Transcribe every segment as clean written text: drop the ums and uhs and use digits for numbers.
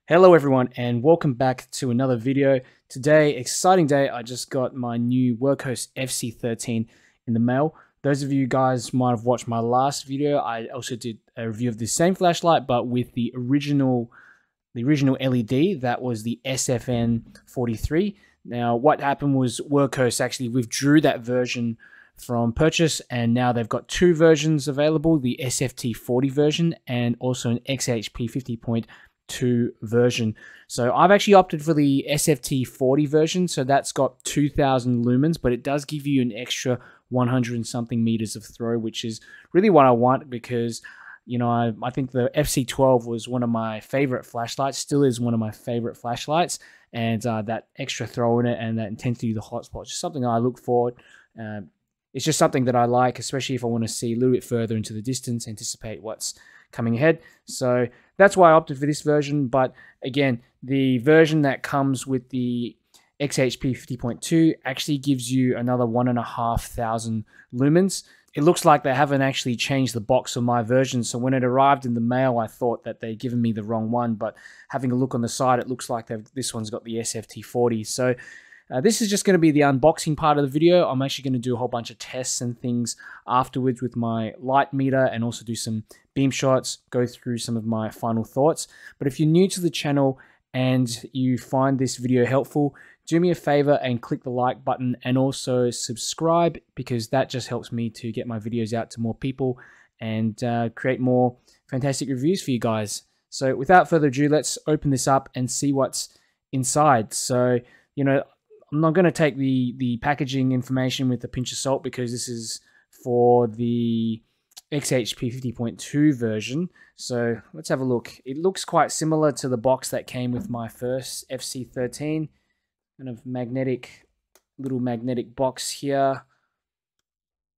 Hello everyone and welcome back to another video. Today, exciting day, I just got my new Wurkkos FC13 in the mail. Those of you guys might have watched my last video. I also did a review of the same flashlight but with the original LED. That was the SFN43. Now what happened was Wurkkos actually withdrew that version from purchase, and now they've got two versions available, the SFT40 version and also an XHP50.2 version. So I've actually opted for the SFT40 version, so that's got 2000 lumens, but it does give you an extra 100 and something meters of throw, which is really what I want because, you know, I think the FC12 was one of my favorite flashlights, still is one of my favorite flashlights, and that extra throw in it and that intensity of the hotspot is just something I look forward. It's just something that I like, especially if I want to see a little bit further into the distance, anticipate what's coming ahead. So that's why I opted for this version. But again, the version that comes with the XHP 50.2 actually gives you another 1,500 lumens. It looks like they haven't actually changed the box of my version. So when it arrived in the mail, I thought that they'd given me the wrong one. But having a look on the side, it looks like this one's got the SFT40. So this is just going to be the unboxing part of the video. I'm actually going to do a whole bunch of tests and things afterwards with my light meter and also do some beam shots, go through some of my final thoughts. But if you're new to the channel and you find this video helpful, do me a favor and click the like button and also subscribe, because that just helps me to get my videos out to more people and create more fantastic reviews for you guys. So without further ado, let's open this up and see what's inside. So, you know, I'm not going to take the packaging information with a pinch of salt because this is for the XHP 50.2 version. So let's have a look. It looks quite similar to the box that came with my first FC13. Kind of little magnetic box here.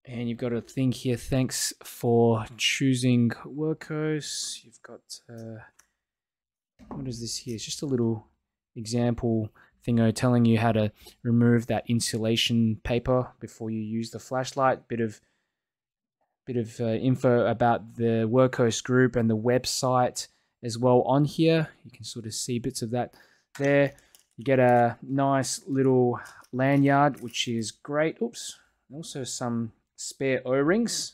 And you've got a thing here. Thanks for choosing Wurkkos. You've got, what is this here? It's just a little example thingo telling you how to remove that insulation paper before you use the flashlight. Bit of info about the Wurkkos group and the website as well on here. You can sort of see bits of that there. You get a nice little lanyard, which is great. Oops. Also some spare O-rings,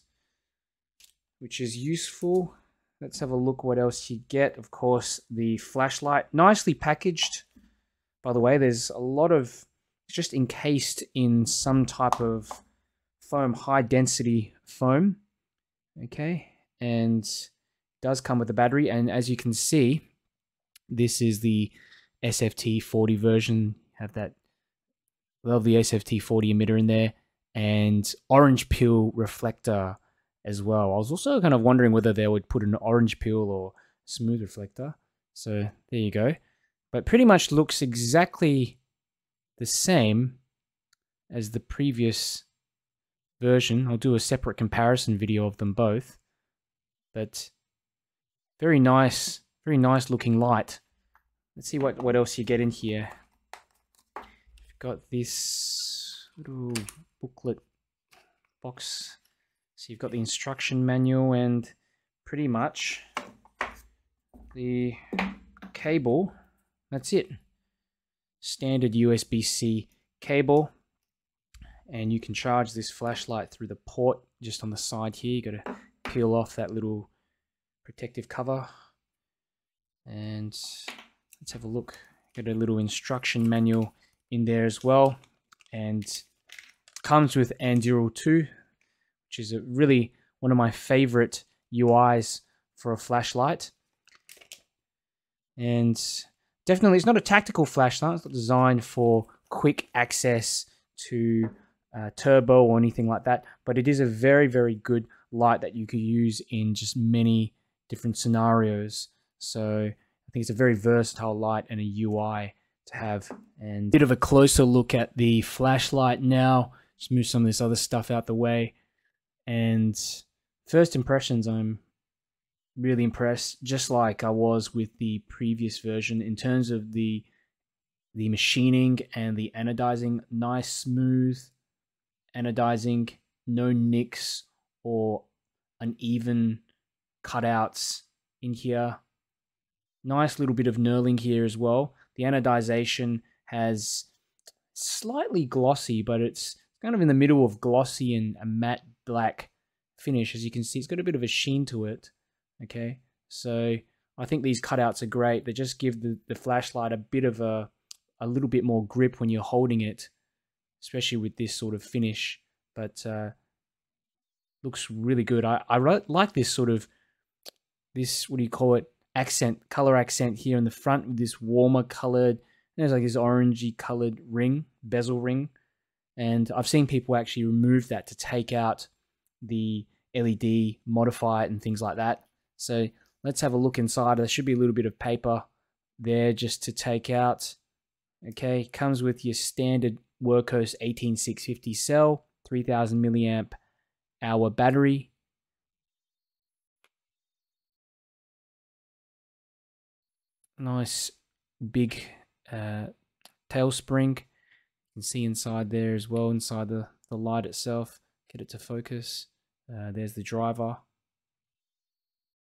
which is useful. Let's have a look what else you get. Of course, the flashlight, nicely packaged. By the way, there's a lot of, it's just encased in some type of foam, high density foam. Okay, and it does come with a battery. And as you can see, this is the SFT40 version. Have that lovely SFT40 emitter in there and orange peel reflector as well. I was also kind of wondering whether they would put an orange peel or smooth reflector. So there you go. But pretty much looks exactly the same as the previous version. I'll do a separate comparison video of them both. But very nice looking light. Let's see what else you get in here. You've got this little booklet box. So you've got the instruction manual and pretty much the cable. That's it. Standard USB-C cable. And you can charge this flashlight through the port just on the side here. You got to peel off that little protective cover. And let's have a look. Got a little instruction manual in there as well. And comes with Anduril 2, which is really one of my favorite UIs for a flashlight. And definitely, it's not a tactical flashlight. It's not designed for quick access to turbo or anything like that. But it is a very, very good light that you could use in just many different scenarios. So I think it's a very versatile light and a UI to have. And a bit of a closer look at the flashlight now. Just move some of this other stuff out the way. And first impressions, I'm really impressed, just like I was with the previous version in terms of the machining and the anodizing. Nice, smooth anodizing, no nicks or uneven cutouts in here. Nice little bit of knurling here as well. The anodization has slightly glossy, but it's kind of in the middle of glossy and a matte black finish. As you can see, it's got a bit of a sheen to it. Okay, so I think these cutouts are great. They just give the flashlight a bit of a little bit more grip when you're holding it, especially with this sort of finish. But looks really good. I like this sort of, this, what do you call it, accent, color accent here in the front with this warmer colored, there's like this orangey colored ring, bezel ring. And I've seen people actually remove that to take out the LED, modify it and things like that. So let's have a look inside. There should be a little bit of paper there just to take out. Okay, comes with your standard Wurkkos 18650 cell, 3000 milliamp hour battery. Nice big tail spring. You can see inside there as well, inside the light itself. Get it to focus. There's the driver.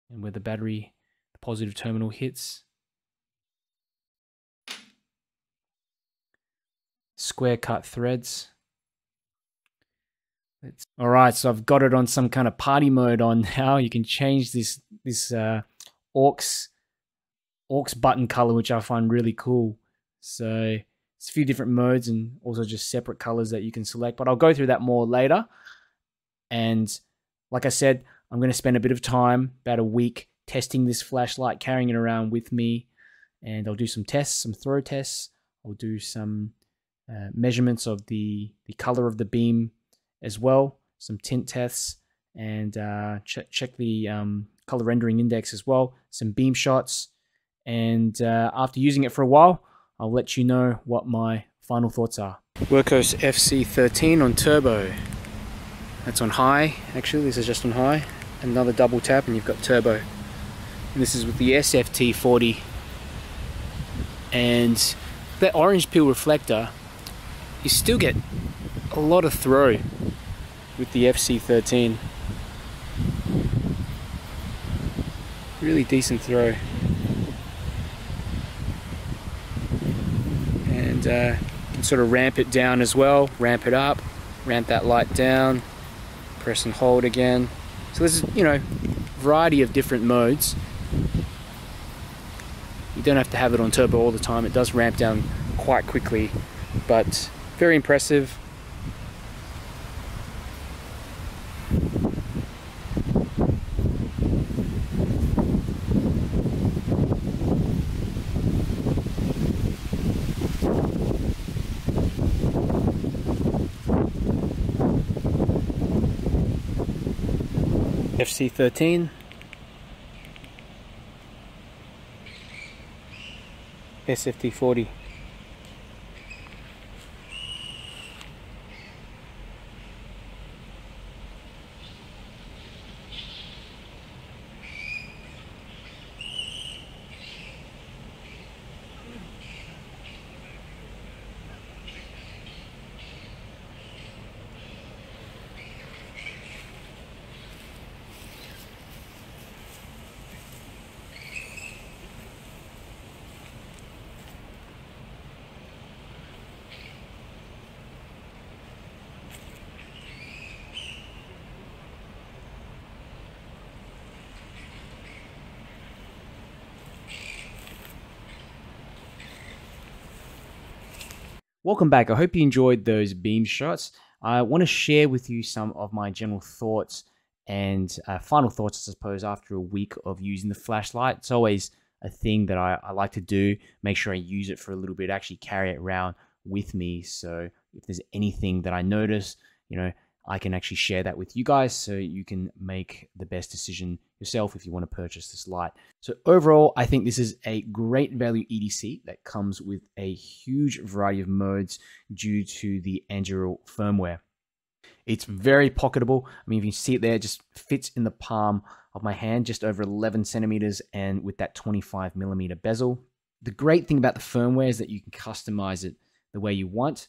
And where the battery, the positive terminal hits. Square cut threads. All right, so I've got it on some kind of party mode on now. You can change this aux button color, which I find really cool. So it's a few different modes and also just separate colors that you can select, but I'll go through that more later. And like I said, I'm going to spend a bit of time, about a week, testing this flashlight, carrying it around with me, and I'll do some tests, some throw tests. I'll do some measurements of the color of the beam as well, some tint tests, and check the color rendering index as well, some beam shots. And after using it for a while, I'll let you know what my final thoughts are. Wurkkos FC13 on turbo. That's on high, actually, this is just on high. Another double tap and you've got turbo. And this is with the SFT40. And that orange peel reflector, you still get a lot of throw with the FC13. Really decent throw. And you can sort of ramp it down as well, ramp it up, ramp that light down, press and hold again. So there's, you know, variety of different modes. You don't have to have it on turbo all the time. It does ramp down quite quickly, but very impressive. FC13, SFT40. Welcome back. I hope you enjoyed those beam shots. I want to share with you some of my general thoughts and final thoughts, I suppose, after a week of using the flashlight. It's always a thing that I like to do, make sure I use it for a little bit, actually carry it around with me. So if there's anything that I notice, you know, I can actually share that with you guys so you can make the best decision yourself if you want to purchase this light. So overall, I think this is a great value EDC that comes with a huge variety of modes due to the Anduril firmware. It's very pocketable. I mean, if you see it there, it just fits in the palm of my hand, just over 11 centimeters, and with that 25 millimeter bezel. The great thing about the firmware is that you can customize it the way you want.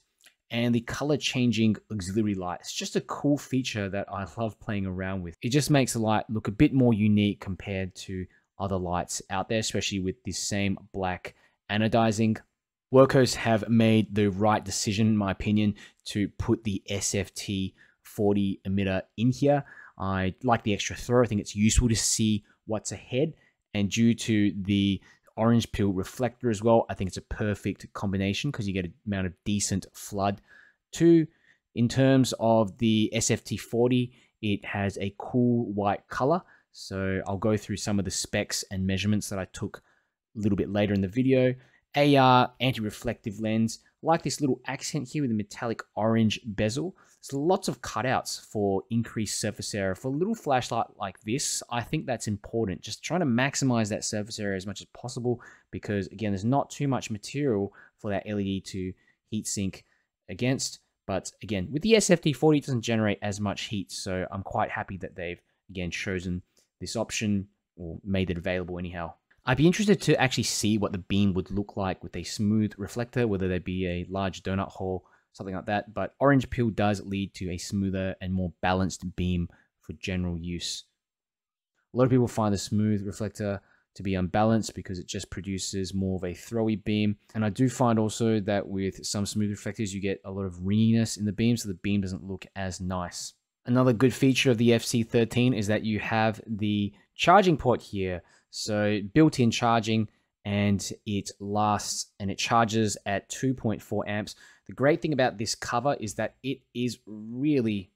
And the color changing auxiliary light, it's just a cool feature that I love playing around with. It just makes the light look a bit more unique compared to other lights out there, especially with this same black anodizing. Wurkkos have made the right decision, in my opinion, to put the SFT40 emitter in here. I like the extra throw. I think it's useful to see what's ahead. And due to the orange peel reflector as well, I think it's a perfect combination because you get an amount of decent flood. Two, in terms of the SFT40, it has a cool white color. So I'll go through some of the specs and measurements that I took a little bit later in the video. AR anti-reflective lens, like this little accent here with a metallic orange bezel. There's lots of cutouts for increased surface area. For a little flashlight like this, I think that's important. Just trying to maximize that surface area as much as possible because, again, there's not too much material for that LED to heat sink against. But again, with the SFT40, it doesn't generate as much heat. So I'm quite happy that they've, again, chosen this option or made it available anyhow. I'd be interested to actually see what the beam would look like with a smooth reflector, whether there be a large donut hole, something like that. But orange peel does lead to a smoother and more balanced beam for general use. A lot of people find the smooth reflector to be unbalanced because it just produces more of a throwy beam. And I do find also that with some smooth reflectors, you get a lot of ringiness in the beam, so the beam doesn't look as nice. Another good feature of the FC13 is that you have the charging port here. So built-in charging, and it lasts and it charges at 2.4 amps. The great thing about this cover is that it is really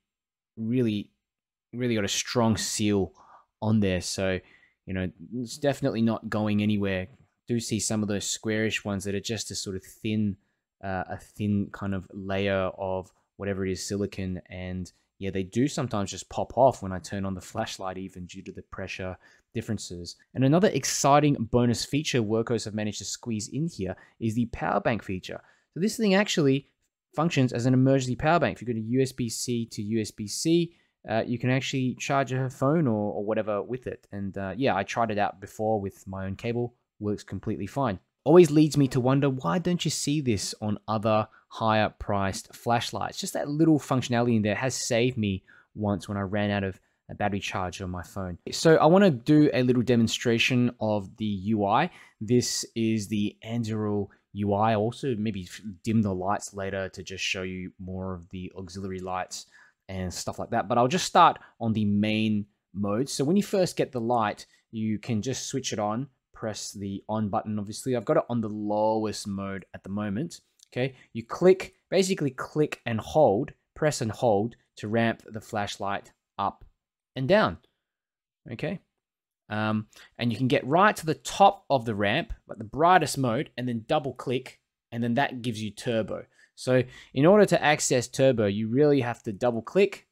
got a strong seal on there. So, you know, it's definitely not going anywhere. I do see some of those squarish ones that are just a sort of thin, kind of layer of whatever it is, silicon, and yeah, they do sometimes just pop off when I turn on the flashlight, even due to the pressure differences. And another exciting bonus feature Wurkkos have managed to squeeze in here is the power bank feature. So this thing actually functions as an emergency power bank. If you go to USB-C to USB-C, you can actually charge a phone or whatever with it. And yeah, I tried it out before with my own cable. Works completely fine. Always leads me to wonder, why don't you see this on other higher priced flashlights? Just that little functionality in there has saved me once when I ran out of a battery charge on my phone. So I want to do a little demonstration of the UI. This is the Anduril UI. Also maybe dim the lights later to just show you more of the auxiliary lights and stuff like that. But I'll just start on the main mode. So when you first get the light, you can just switch it on. Press the on button. Obviously, I've got it on the lowest mode at the moment. Okay, you basically click and hold, press and hold to ramp the flashlight up and down. Okay, and you can get right to the top of the ramp, like the brightest mode, and then double click, and then that gives you turbo. So in order to access turbo, you really have to double click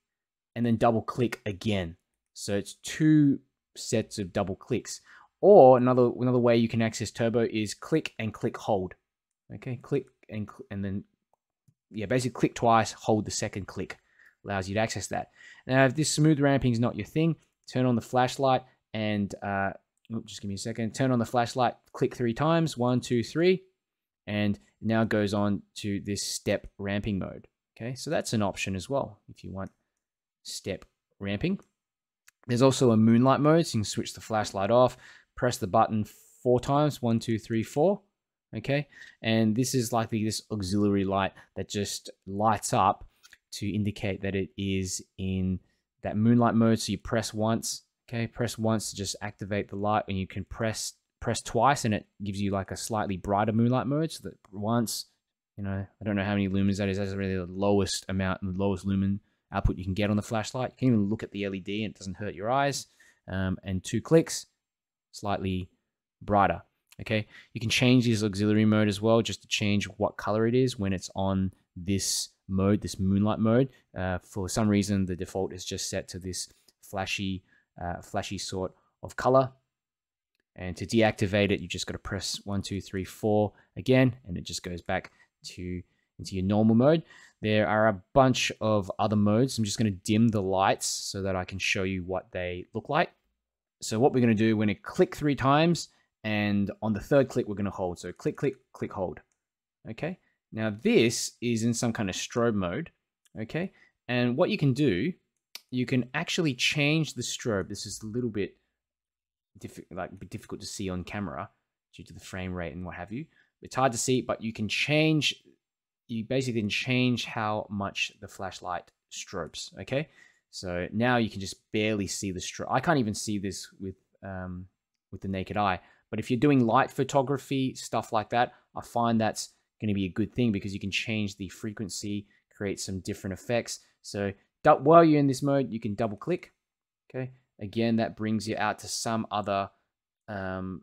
and then double click again. So it's two sets of double clicks. Or another way you can access turbo is click and click hold. Okay, click and then, yeah, basically click twice, hold the second click. Allows you to access that. Now, if this smooth ramping is not your thing, turn on the flashlight and, just give me a second. Turn on the flashlight, click 3 times, 1, 2, 3, and now it goes on to this step ramping mode. Okay, so that's an option as well if you want step ramping. There's also a moonlight mode, so you can switch the flashlight off. Press the button 4 times, 1, 2, 3, 4. Okay, and this is likely this auxiliary light that just lights up to indicate that it is in that moonlight mode. So you press once, okay, press once to just activate the light, and you can press twice, and it gives you like a slightly brighter moonlight mode. So that once, you know, I don't know how many lumens that is. That's really the lowest amount, the lowest lumen output you can get on the flashlight. You can even look at the LED, and it doesn't hurt your eyes. And 2 clicks. Slightly brighter. Okay, you can change this auxiliary mode as well, just to change what color it is when it's on this mode, this moonlight mode. For some reason, the default is just set to this flashy sort of color. And to deactivate it, you just got to press 1, 2, 3, 4 again, and it just goes back into your normal mode. There are a bunch of other modes. I'm just going to dim the lights so that I can show you what they look like. So what we're going to do, we're going to click 3 times, and on the 3rd click, we're going to hold. So click, click, click, hold. Okay. Now this is in some kind of strobe mode. Okay. And what you can do, you can actually change the strobe. This is a little bit difficult to see on camera due to the frame rate and what have you. It's hard to see, but you can change. You basically can change how much the flashlight strobes. Okay, so now you can just barely see the strobe. I can't even see this with the naked eye. But if you're doing light photography, stuff like that, I find that's going to be a good thing because you can change the frequency, create some different effects. So while you're in this mode, you can double click. Okay, again, that brings you out to some other strobe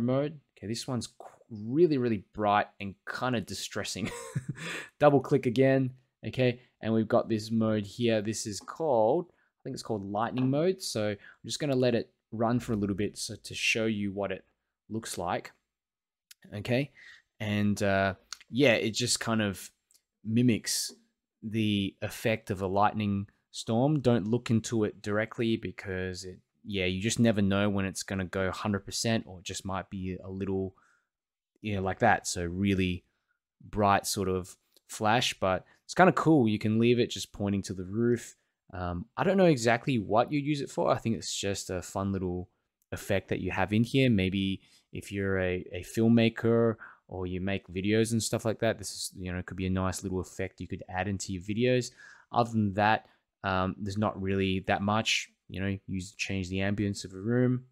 mode. Okay, this one's really, really bright and kind of distressing. Double click again. Okay, and we've got this mode here. This is called, I think it's called lightning mode. So I'm just going to let it run for a little bit so to show you what it looks like. Okay, and yeah, it just kind of mimics the effect of a lightning storm. Don't look into it directly because you just never know when it's going to go 100%, or it just might be a little, like that. So really bright sort of flash, but it's kind of cool. You can leave it just pointing to the roof. I don't know exactly what you use it for. I think it's just a fun little effect that you have in here. Maybe if you're a filmmaker or you make videos and stuff like that, this is, could be a nice little effect you could add into your videos. Other than that, there's not really that much. Change the ambience of a room.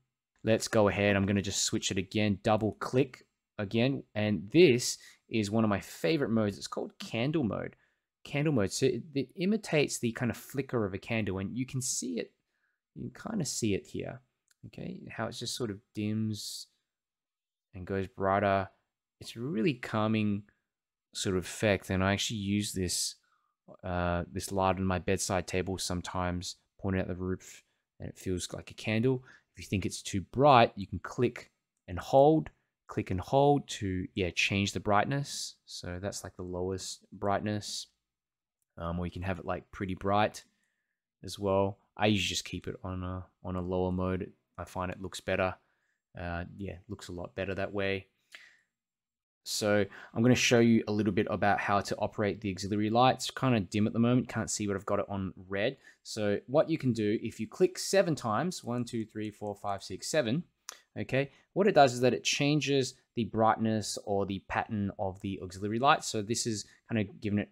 Let's go ahead. I'm going to just switch it again, double click again. And this is one of my favorite modes. It's called candle mode. Candle mode. So it imitates the kind of flicker of a candle, and you can see it. You can kind of see it here. Okay, how it just sort of dims and goes brighter. It's a really calming sort of effect, and I actually use this light on my bedside table sometimes, pointing at the roof, and it feels like a candle. If you think it's too bright, you can click and hold to change the brightness. So that's like the lowest brightness. Or you can have it like pretty bright as well. I usually just keep it on a lower mode. I find it looks better. Looks a lot better that way. So I'm going to show you a little bit about how to operate the auxiliary light. It's kind of dim at the moment. Can't see what I've got it on red. So what you can do, if you click 7 times, 1, 2, 3, 4, 5, 6, 7, okay, what it does is that it changes the brightness or the pattern of the auxiliary light. So this is kind of given it,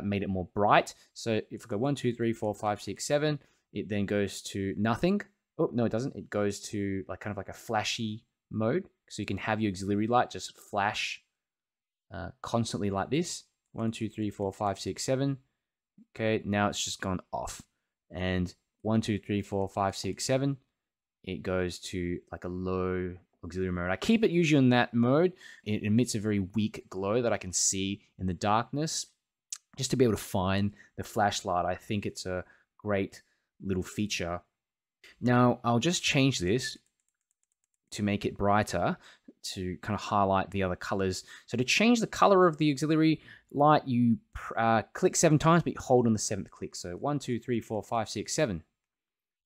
made it more bright. So if we go 1, 2, 3, 4, 5, 6, 7, it then goes to nothing. Oh, no, it doesn't. It goes to kind of like a flashy mode. So you can have your auxiliary light just flash constantly like this. 1, 2, 3, 4, 5, 6, 7. Okay, now it's just gone off. And 1, 2, 3, 4, 5, 6, 7. It goes to like a low auxiliary mode. I keep it usually in that mode. It emits a very weak glow that I can see in the darkness, just to be able to find the flashlight. I think it's a great little feature. Now I'll just change this to make it brighter, to kind of highlight the other colors. So to change the color of the auxiliary light, you click 7 times, but you hold on the 7th click. So 1, 2, 3, 4, 5, 6, 7.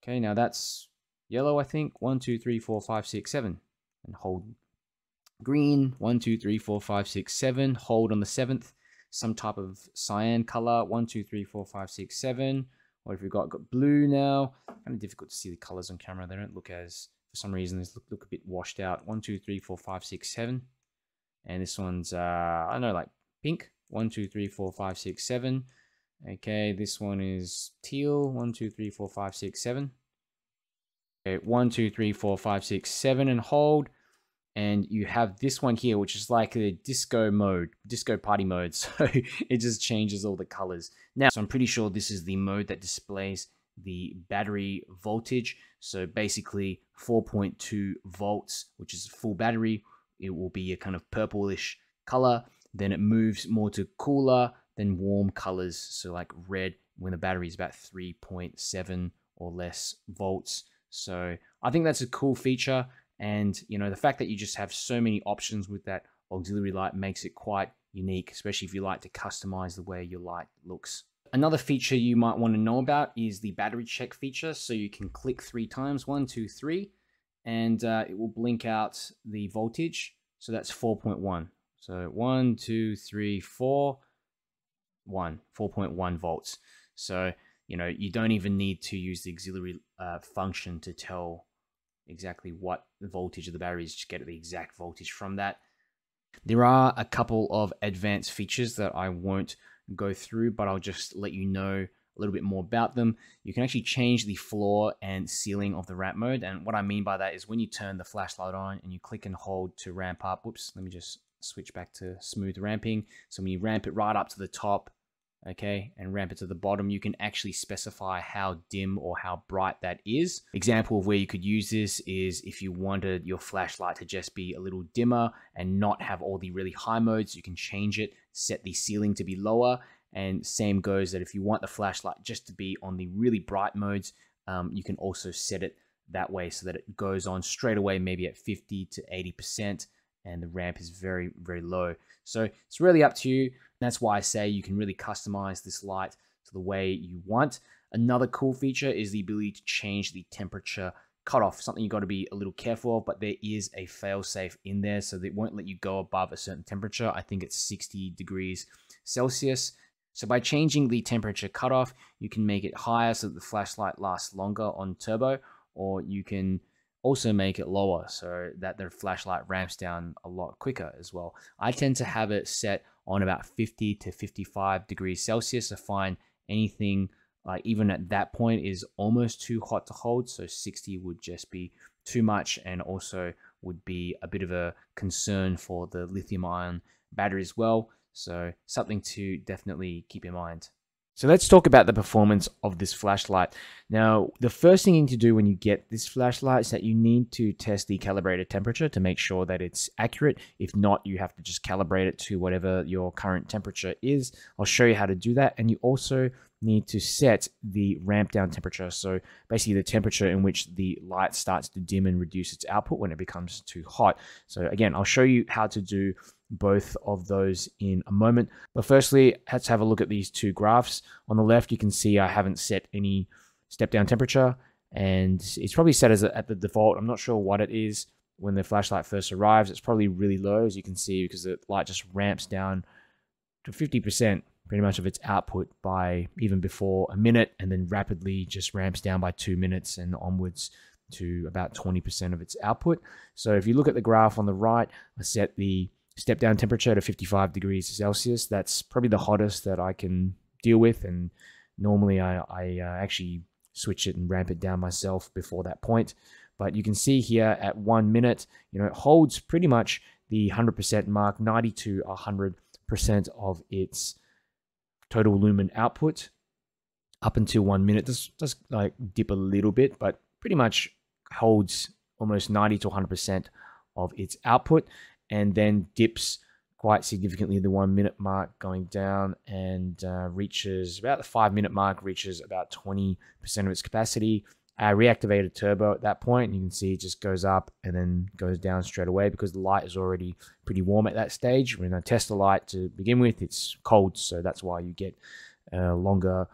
Okay, now that's yellow, I think. 1, 2, 3, 4, 5, 6, 7. And hold green. 1, 2, 3, 4, 5, 6, 7. Hold on the 7th. Some type of cyan color. 1, 2, 3, 4, 5, 6, 7. What have we got? Got blue now. Kind of difficult to see the colors on camera. They don't look as, for some reason, they look a bit washed out. 1, 2, 3, 4, 5, 6, 7. And this one's, I don't know, like pink. 1, 2, 3, 4, 5, 6, 7. Okay, this one is teal. 1, 2, 3, 4, 5, 6, 7. Okay, 1, 2, 3, 4, 5, 6, 7, and hold. And you have this one here, which is like a disco mode, disco party mode. So it just changes all the colors. Now, so I'm pretty sure this is the mode that displays the battery voltage. So basically 4.2 volts, which is a full battery. It will be a kind of purplish color. Then it moves more to cooler, then warm colors. So like red when the battery is about 3.7 or less volts. So I think that's a cool feature. And, you know, the fact that you just have so many options with that auxiliary light makes it quite unique, especially if you like to customize the way your light looks. Another feature you might want to know about is the battery check feature. So you can click 3 times, 1, 2, 3, and it will blink out the voltage. So that's 4.1. So 1, 2, 3, 4, 1, 4.1 volts. So, you know, you don't even need to use the auxiliary function to tell exactly what the voltage of the battery is, just get the exact voltage from that. There are a couple of advanced features that I won't go through, but I'll just let you know a little bit more about them. You can actually change the floor and ceiling of the ramp mode. And what I mean by that is when you turn the flashlight on and you click and hold to ramp up, whoops, let me just switch back to smooth ramping. So when you ramp it right up to the top, okay, and ramp it to the bottom, you can actually specify how dim or how bright that is. Example of where you could use this is if you wanted your flashlight to just be a little dimmer and not have all the really high modes, you can change it, set the ceiling to be lower. And same goes that if you want the flashlight just to be on the really bright modes, you can also set it that way so that it goes on straight away, maybe at 50 to 80%, and the ramp is very, very low. So it's really up to you. That's why I say you can really customize this light to the way you want. Another cool feature is the ability to change the temperature cutoff, something you got to be a little careful of, but there is a fail-safe in there, so they won't let you go above a certain temperature. I think it's 60 degrees Celsius. So by changing the temperature cutoff, you can make it higher so that the flashlight lasts longer on turbo, or you can also make it lower so that the flashlight ramps down a lot quicker as well. I tend to have it set on about 50 to 55 degrees Celsius. I find anything like even at that point is almost too hot to hold, so 60 would just be too much, and also would be a bit of a concern for the lithium-ion battery as well. So something to definitely keep in mind. So let's talk about the performance of this flashlight. Now, the first thing you need to do when you get this flashlight is that you need to test the calibrated temperature to make sure that it's accurate. If not, you have to just calibrate it to whatever your current temperature is. I'll show you how to do that. And you also need to set the ramp down temperature. So basically the temperature in which the light starts to dim and reduce its output when it becomes too hot. So again, I'll show you how to do both of those in a moment. But firstly, let's have a look at these two graphs. On the left, you can see I haven't set any step down temperature, and it's probably set as at the default. I'm not sure what it is when the flashlight first arrives. It's probably really low, as you can see, because the light just ramps down to 50% pretty much of its output by even before a minute, and then rapidly just ramps down by 2 minutes and onwards to about 20% of its output. So if you look at the graph on the right, I set the step down temperature to 55 degrees Celsius. That's probably the hottest that I can deal with, and normally I actually switch it and ramp it down myself before that point. But you can see here at 1 minute, you know, it holds pretty much the 100% mark, 90 to 100% of its total lumen output up until 1 minute. This does like dip a little bit, but pretty much holds almost 90 to 100% of its output, and then dips quite significantly the 1 minute mark, going down, and reaches about the 5 minute mark, reaches about 20% of its capacity. I reactivated turbo at that point, and you can see it just goes up and then goes down straight away because the light is already pretty warm at that stage. When I test the light to begin with, it's cold, so that's why you get longer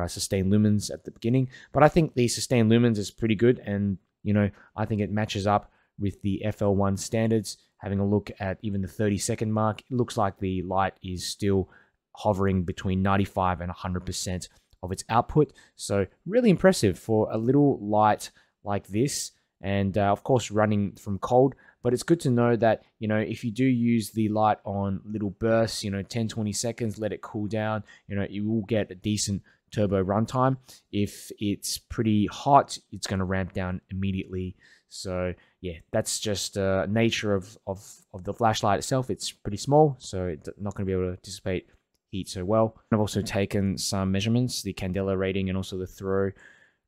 sustained lumens at the beginning. But I think the sustained lumens is pretty good, and you know, I think it matches up with the FL1 standards. Having a look at even the 30-second mark, it looks like the light is still hovering between 95 and 100% of its output. So really impressive for a little light like this, and of course running from cold. But it's good to know that, you know, if you do use the light on little bursts, you know, 10-20 seconds, let it cool down, you know, you will get a decent turbo runtime. If it's pretty hot, it's going to ramp down immediately. So yeah, that's just nature of the flashlight itself. It's pretty small, so it's not going to be able to dissipate heat so well. I've also taken some measurements, the candela rating and also the throw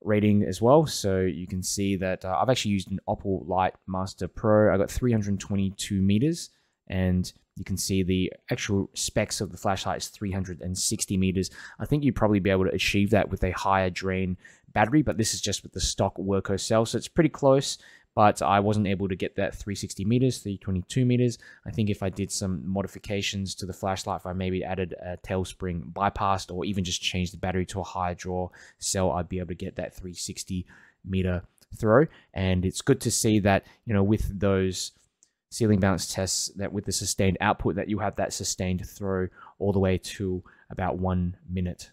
rating as well. So you can see that I've actually used an Opal Light Master Pro. I got 322 meters, and you can see the actual specs of the flashlight is 360 meters. I think you'd probably be able to achieve that with a higher drain battery, but this is just with the stock Wurkkos cell, so it's pretty close. But I wasn't able to get that 360 meters, 322 meters. I think if I did some modifications to the flashlight, if I maybe added a tail spring bypassed, or even just changed the battery to a higher draw cell, I'd be able to get that 360 meter throw. And it's good to see that, you know, with those ceiling bounce tests, that with the sustained output, that you have that sustained throw all the way to about 1 minute.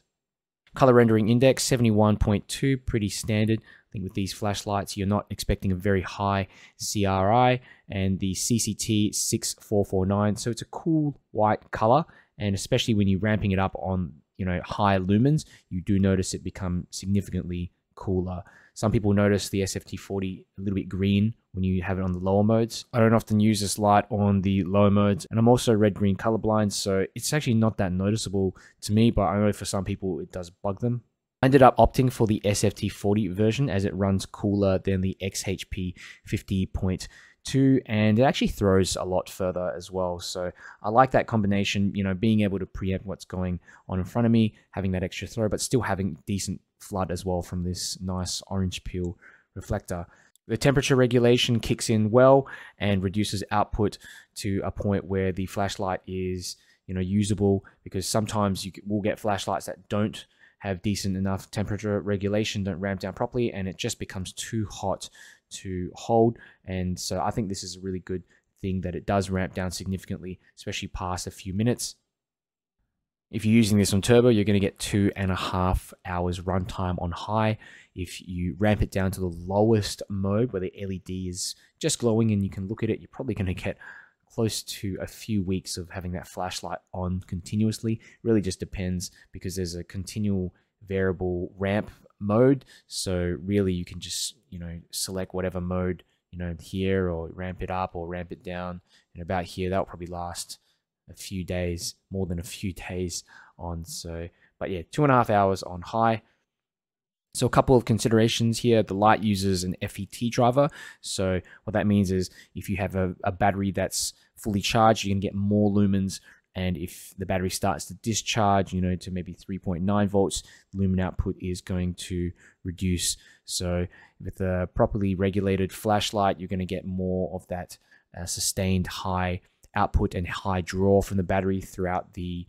Color rendering index 71.2, pretty standard. I think with these flashlights, you're not expecting a very high CRI, and the CCT6449. So it's a cool white color, and especially when you're ramping it up on, you know, high lumens, you do notice it become significantly cooler. Some people notice the SFT40 a little bit green when you have it on the lower modes. I don't often use this light on the lower modes, and I'm also red-green colorblind, so it's actually not that noticeable to me, but I know for some people it does bug them. I ended up opting for the SFT40 version as it runs cooler than the XHP50.2, and it actually throws a lot further as well. So I like that combination, you know, being able to preempt what's going on in front of me, having that extra throw, but still having decent flood as well from this nice orange peel reflector. The temperature regulation kicks in well and reduces output to a point where the flashlight is, you know, usable, because sometimes you will get flashlights that don't have decent enough temperature regulation, don't ramp down properly, and it just becomes too hot to hold. And so I think this is a really good thing that it does ramp down significantly, especially past a few minutes. If you're using this on turbo, you're going to get 2.5 hours runtime on high. If you ramp it down to the lowest mode where the LED is just glowing and you can look at it, you're probably going to get close to a few weeks of having that flashlight on continuously. Really just depends, because there's a continual variable ramp mode. So really you can just, you know, select whatever mode, you know, here, or ramp it up or ramp it down. And about here, that'll probably last a few days, more than a few days on. So, but yeah, 2.5 hours on high. So a couple of considerations here. The light uses an FET driver. So what that means is if you have a battery that's fully charged, you can get more lumens. And if the battery starts to discharge, you know, to maybe 3.9 volts, lumen output is going to reduce. So with a properly regulated flashlight, you're going to get more of that sustained high output and high draw from the battery throughout the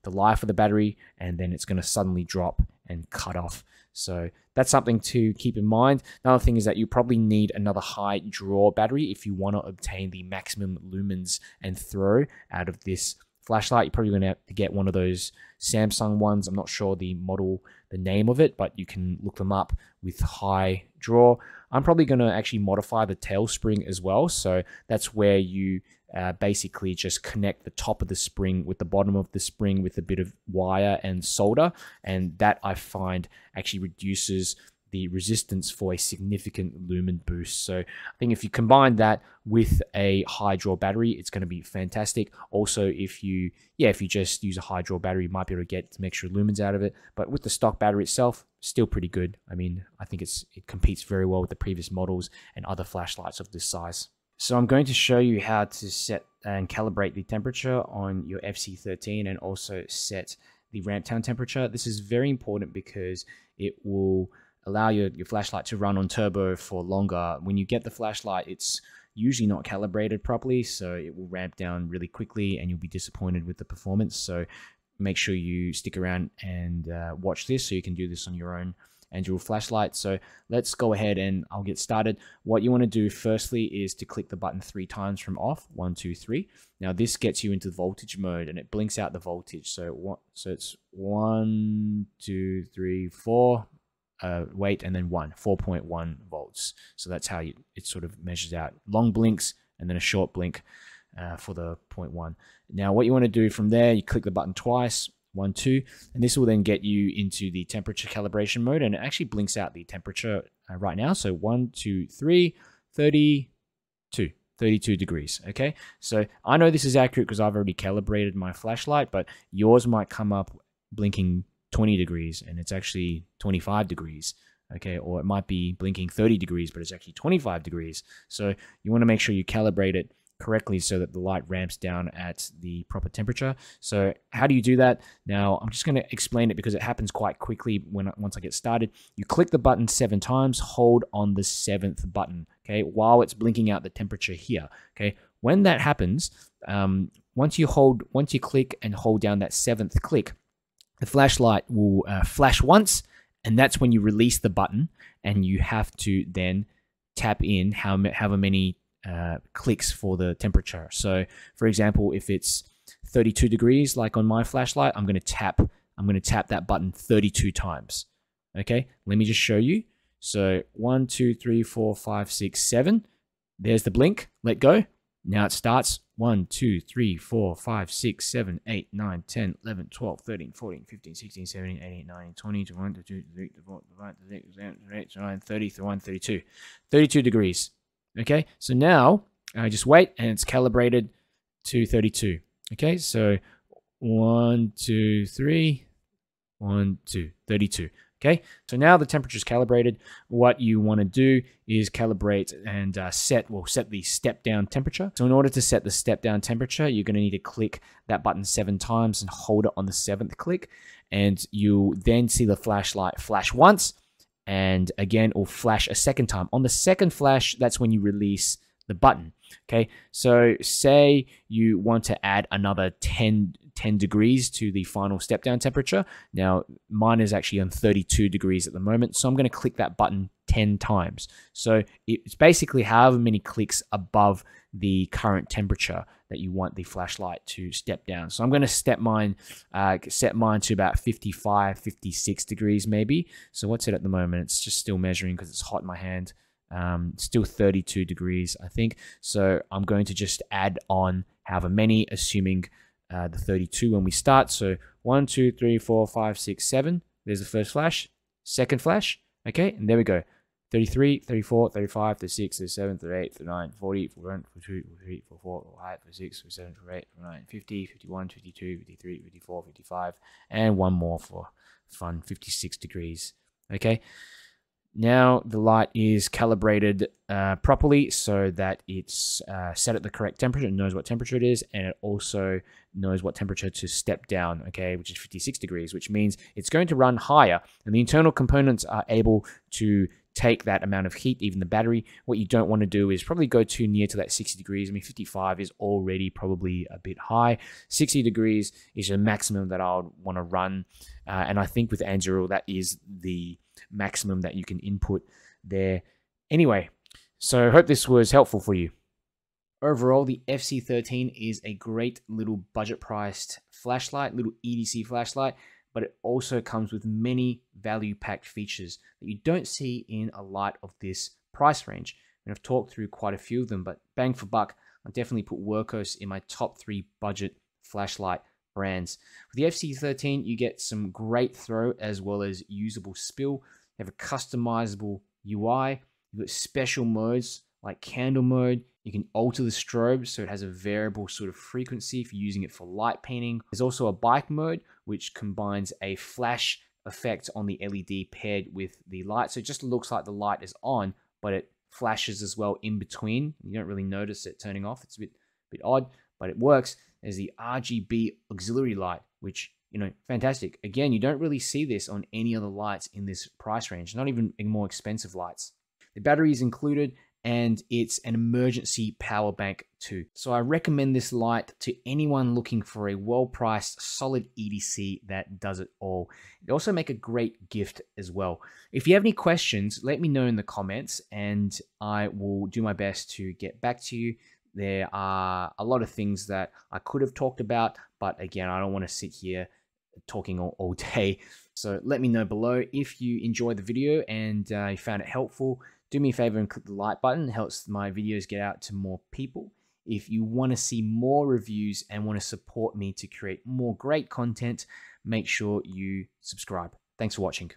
life of the battery, and then it's going to suddenly drop and cut off. So that's something to keep in mind. Another thing is that you probably need another high draw battery if you want to obtain the maximum lumens and throw out of this flashlight. You're probably going to have to get one of those Samsung ones. I'm not sure the model, the name of it, but you can look them up with high draw. I'm probably going to actually modify the tail spring as well. So that's where you basically just connect the top of the spring with the bottom of the spring with a bit of wire and solder, and that I find actually reduces the resistance for a significant lumen boost. So I think if you combine that with a high draw battery, it's going to be fantastic. Also, if you just use a high draw battery, you might be able to get some extra lumens out of it. But with the stock battery itself, still pretty good. I mean, I think it competes very well with the previous models and other flashlights of this size. So I'm going to show you how to set and calibrate the temperature on your FC13 and also set the ramp down temperature. This is very important because it will allow your flashlight to run on turbo for longer. When you get the flashlight, it's usually not calibrated properly, so it will ramp down really quickly and you'll be disappointed with the performance. So make sure you stick around and watch this so you can do this on your own Android flashlight. So let's go ahead and I'll get started. What you want to do firstly is to click the button 3 times from off, 1, 2, 3. Now this gets you into voltage mode and it blinks out the voltage. So it's 1, 2, 3, 4. Wait, and then 4.1 volts. So that's how it sort of measures out. Long blinks and then a short blink for the 0.1. Now what you want to do from there, you click the button twice, 1, 2, and this will then get you into the temperature calibration mode, and it actually blinks out the temperature right now. So 1, 2, 3, 32 degrees. Okay, so I know this is accurate because I've already calibrated my flashlight, but yours might come up blinking 20 degrees and it's actually 25 degrees. Okay, or it might be blinking 30 degrees, but it's actually 25 degrees. So you want to make sure you calibrate it correctly so that the light ramps down at the proper temperature. So how do you do that? Now I'm just going to explain it because it happens quite quickly once I get started. You click the button 7 times, hold on the 7th button, okay, while it's blinking out the temperature here. Okay, when that happens, once you click and hold down that 7th click, the flashlight will flash once, and that's when you release the button and you have to then tap in however many clicks for the temperature. So for example, if it's 32 degrees like on my flashlight, I'm going to tap I'm going to tap that button 32 times. Okay, let me just show you. So 1, 2, 3, 4, 5, 6, 7. There's the blink. Let go. Now it starts. 1, 2, 3, 4, 5, 6, 7, 8, 9, 10, 11, 12, 13, 14, 15, 16, 17, 18, 19, 20, 21, 22, 23, 24, 25, 26, 27, 28, 29, 30, 31, 32. 32 degrees. Okay, so now I just wait and it's calibrated to 32. Okay, so 1, 2, 3, 1, 2, 32. Okay, so now the temperature is calibrated. What you want to do is calibrate and set the step down temperature. So in order to set the step down temperature, you're going to need to click that button 7 times and hold it on the 7th click. And you'll then see the flashlight flash once, and again, it will flash a second time. On the second flash, that's when you release the button. Okay, so say you want to add another 10 degrees to the final step down temperature. Now mine is actually on 32 degrees at the moment, so I'm going to click that button 10 times. So it's basically however many clicks above the current temperature that you want the flashlight to step down. So I'm going to set mine to about 55, 56 degrees maybe. So what's it at the moment? It's just still measuring because it's hot in my hand. Still 32 degrees, I think. So I'm going to just add on however many, assuming the 32 when we start. So 1, 2, 3, 4, 5, 6, 7. There's the first flash, second flash. Okay, and there we go. 33, 34, 35, 36, 37, 38, 39, 40, 41, 42, 43, 44, 45, 46, 47, 48, 49, 50, 51, 52, 53, 54, 55, and one more for fun, 56 degrees. Okay. Now the light is calibrated properly so that it's set at the correct temperature. It knows what temperature it is, and it also knows what temperature to step down, okay, which is 56 degrees, which means it's going to run higher, and the internal components are able to take that amount of heat, even the battery. What you don't want to do is probably go too near to that 60 degrees. I mean, 55 is already probably a bit high. 60 degrees is the maximum that I would want to run, and I think with Anduril, that is the maximum that you can input there. Anyway, so I hope this was helpful for you. Overall, the FC13 is a great little budget-priced flashlight, little EDC flashlight, but it also comes with many value-packed features that you don't see in a light of this price range. And I've talked through quite a few of them, but bang for buck, I'll definitely put Wurkkos in my top 3 budget flashlight brands. With the FC13, you get some great throw as well as usable spill. You have a customizable UI. You've got special modes like candle mode. You can alter the strobe so it has a variable sort of frequency if you're using it for light painting. There's also a bike mode, which combines a flash effect on the LED paired with the light. So it just looks like the light is on, but it flashes as well in between. You don't really notice it turning off. It's a bit odd, but it works. There's the RGB auxiliary light, which, you know, fantastic. Again, you don't really see this on any other lights in this price range, not even in more expensive lights. The battery is included, and it's an emergency power bank too. So I recommend this light to anyone looking for a well-priced, solid EDC that does it all. It also make a great gift as well. If you have any questions, let me know in the comments, and I will do my best to get back to you. There are a lot of things that I could have talked about, but again, I don't want to sit here talking all day. So let me know below if you enjoyed the video and you found it helpful. Do me a favor and click the like button. It helps my videos get out to more people. If you want to see more reviews and want to support me to create more great content, make sure you subscribe. Thanks for watching.